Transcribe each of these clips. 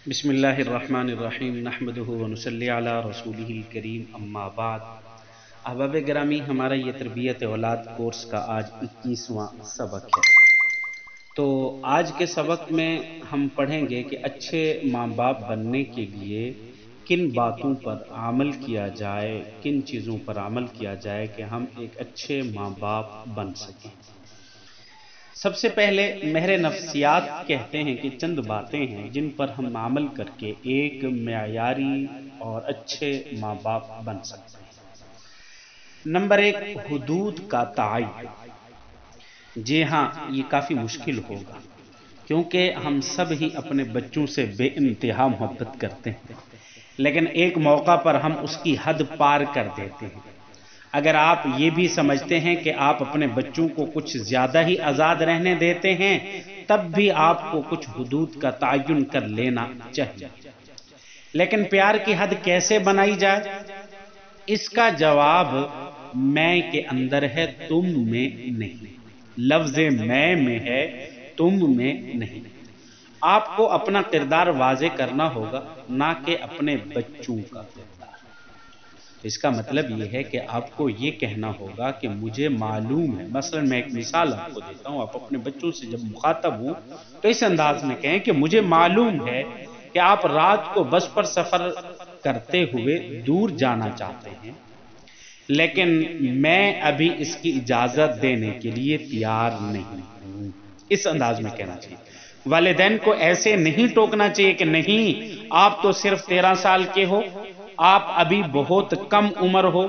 بسم اللہ الرحمن الرحیم نحمدہ ونصلی علی رسولہ الکریم اما بعد۔ احباب گرامی، ہمارا یہ تربیت اولاد کورس کا آج 21واں سبق ہے۔ تو آج کے سبق میں ہم پڑھیں گے کہ اچھے ماں باپ بننے کے لیے کن باتوں پر عمل کیا جائے، کن چیزوں پر عمل کیا جائے کہ ہم ایک اچھے ماں باپ بن سکیں۔ سب سے پہلے مہر نفسیات کہتے ہیں کہ چند باتیں ہیں جن پر ہم عمل کر کے ایک معیاری اور اچھے ماں باپ بن سکتے ہیں۔ نمبر 1، حدود کا تعین۔ جی ہاں، یہ کافی مشکل ہوگا کیونکہ ہم سب ہی اپنے بچوں سے بے انتہا محبت کرتے ہیں، لیکن ایک موقع پر ہم اس کی حد پار کر دیتے ہیں۔ اگر آپ یہ بھی سمجھتے ہیں کہ آپ اپنے بچوں کو کچھ زیادہ ہی آزاد رہنے دیتے ہیں، تب بھی آپ کو کچھ حدود کا تعین کر لینا چاہیے۔ لیکن پیار کی حد کیسے بنائی جائے؟ اس کا جواب میں کے اندر ہے، تم میں نہیں۔ لفظ میں ہے، تم میں نہیں۔ آپ کو اپنا کردار واضح کرنا ہوگا، نہ کہ اپنے بچوں کا کردار۔ اس کا مطلب یہ ہے کہ آپ کو یہ کہنا ہوگا کہ مجھے معلوم ہے، مثلا میں ایک مثال آپ کو دیتا ہوں، آپ اپنے بچوں سے جب مخاطب ہوں تو اس انداز میں کہیں کہ مجھے معلوم ہے کہ آپ رات کو بس پر سفر کرتے ہوئے دور جانا چاہتے ہیں، لیکن میں ابھی اس کی اجازت دینے کے لیے تیار نہیں ہوں۔ اس انداز میں کہنا چاہیے۔ والدین کو ایسے نہیں ٹوکنا چاہیے کہ نہیں، آپ تو صرف 13 سال کے ہو، آپ ابھی بہت کم عمر ہو۔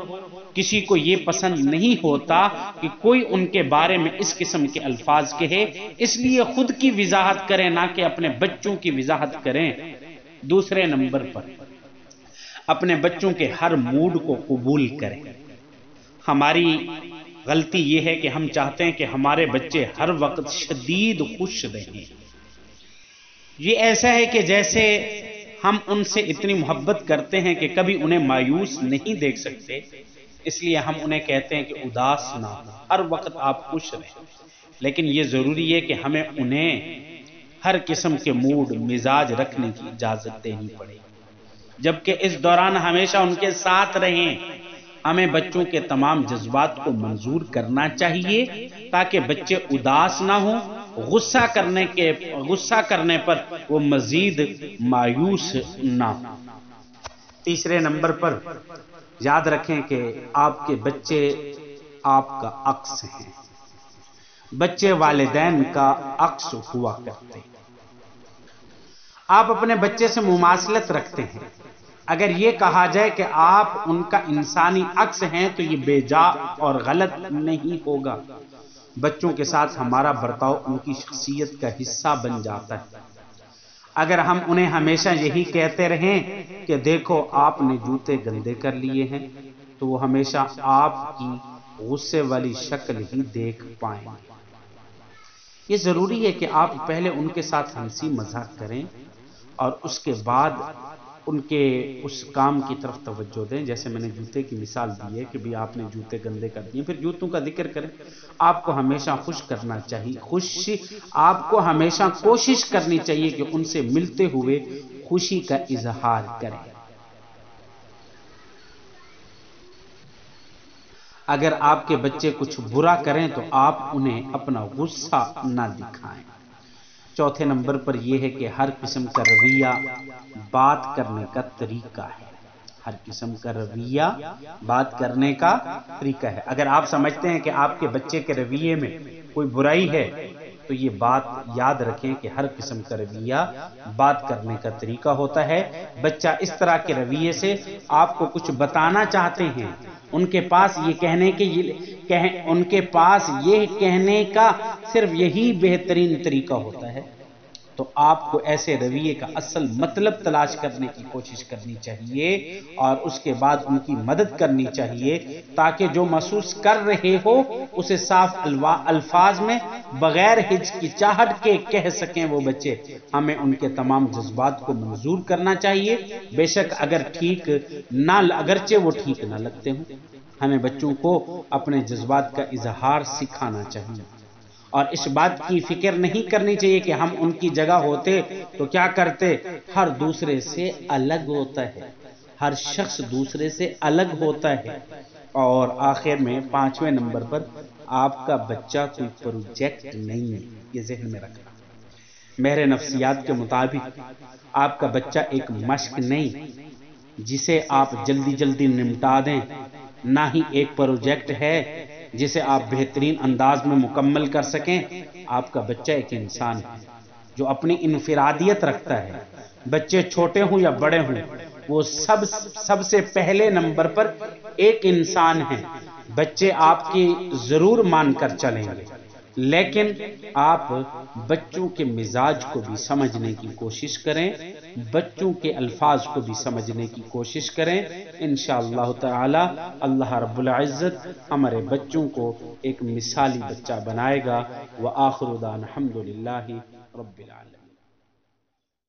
کسی کو یہ پسند نہیں ہوتا کہ کوئی ان کے بارے میں اس قسم کے الفاظ کہے، اس لیے خود کی وضاحت کریں، نہ کہ اپنے بچوں کی وضاحت کریں۔ دوسرے نمبر پر اپنے بچوں کے ہر موڈ کو قبول کریں۔ ہماری غلطی یہ ہے کہ ہم چاہتے ہیں کہ ہمارے بچے ہر وقت شدید خوش رہیں۔ یہ ایسا ہے کہ جیسے ہم ان سے اتنی محبت کرتے ہیں کہ کبھی انہیں مایوس نہیں دیکھ سکتے، اس لیے ہم انہیں کہتے ہیں کہ اداس نہ ہو، ہر وقت آپ خوش رہیں۔ لیکن یہ ضروری ہے کہ ہمیں انہیں ہر قسم کے موڈ مزاج رکھنے کی اجازت دینی پڑے، جبکہ اس دوران ہمیشہ ان کے ساتھ رہیں۔ ہمیں بچوں کے تمام جذبات کو منظور کرنا چاہیے تاکہ بچے اداس نہ ہوں، غصہ کرنے پر وہ مزید مایوس نہ ہوں۔ تیسرے نمبر پر یاد رکھیں کہ آپ کے بچے آپ کا عکس ہیں۔ بچے والدین کا عکس ہوا کرتے ہیں۔ آپ اپنے بچے سے مماثلت رکھتے ہیں۔ اگر یہ کہا جائے کہ آپ ان کا انسانی عکس ہیں تو یہ بے جا اور غلط نہیں ہوگا۔ بچوں کے ساتھ ہمارا برتاؤ ان کی شخصیت کا حصہ بن جاتا ہے۔ اگر ہم انہیں ہمیشہ یہی کہتے رہیں کہ دیکھو آپ نے جوتے گندے کر لیے ہیں، تو وہ ہمیشہ آپ کی غصے والی شکل ہی دیکھ پائیں گے۔ یہ ضروری ہے کہ آپ پہلے ان کے ساتھ ہنسی مذاق کریں اور اس کے بعد ان کے اس کام کی طرف توجہ دیں۔ جیسے میں نے جوتے کی مثال دی ہے کہ بھی آپ نے جوتے گندے کر دیے، پھر جوتوں کا ذکر کریں۔ آپ کو ہمیشہ خوش کرنا چاہیے، آپ کو ہمیشہ کوشش کرنی چاہیے کہ ان سے ملتے ہوئے خوشی کا اظہار کریں۔ اگر آپ کے بچے کچھ برا کریں تو آپ انہیں اپنا غصہ نہ دکھائیں۔ چوتھے نمبر پر یہ ہے کہ ہر قسم کا رویہ بات کرنے کا طریقہ ہے۔ ہر قسم کا رویہ بات کرنے کا طریقہ ہے۔ اگر آپ سمجھتے ہیں کہ آپ کے بچے کے رویے میں کوئی برائی ہے تو یہ بات یاد رکھیں کہ ہر قسم کا رویہ بات کرنے کا طریقہ ہوتا ہے۔ بچہ اس طرح کے رویے سے آپ کو کچھ بتانا چاہتے ہیں، ان کے پاس یہ کہنے کا صرف یہی بہترین طریقہ ہوتا ہے، تو آپ کو ایسے رویے کا اصل مطلب تلاش کرنے کی کوشش کرنی چاہیے اور اس کے بعد ان کی مدد کرنی چاہیے تاکہ جو محسوس کر رہے ہو اسے صاف الفاظ میں بغیر ہچکچاہٹ کے کہہ سکیں وہ بچے۔ ہمیں ان کے تمام جذبات کو منظور کرنا چاہیے، بے شک اگرچہ وہ ٹھیک نہ لگتے ہوں۔ ہمیں بچوں کو اپنے جذبات کا اظہار سکھانا چاہیے اور اس بات کی فکر نہیں کرنی چاہیے کہ ہم ان کی جگہ ہوتے تو کیا کرتے. ہر دوسرے سے الگ ہوتا ہے، ہر شخص دوسرے سے الگ ہوتا ہے. اور آخر میں 5ویں نمبر پر آپ کا بچہ کوئی پروجیکٹ نہیں ہے، یہ ذہن میں رکھنا. میرے نفسیات کے مطابق آپ کا بچہ ایک مشق نہیں جسے آپ جلدی جلدی نمٹا دیں، نہ ہی ایک پروجیکٹ ہے جسے آپ بہترین انداز میں مکمل کر سکیں. آپ کا بچہ ایک انسان ہے جو اپنی انفرادیت رکھتا ہے. بچے چھوٹے ہوں یا بڑے ہوں، وہ سب سے پہلے نمبر پر ایک انسان ہیں. بچے آپ کی ضرور مان کر چلیں گے، لیکن آپ بچوں کے مزاج کو بھی سمجھنے کی کوشش کریں، بچوں کے الفاظ کو بھی سمجھنے کی کوشش کریں. انشاءاللہ تعالی اللہ رب العزت ہمارے بچوں کو ایک مثالی بچہ بنائے گا. وآخر دعوانا الحمدللہ رب العالمین.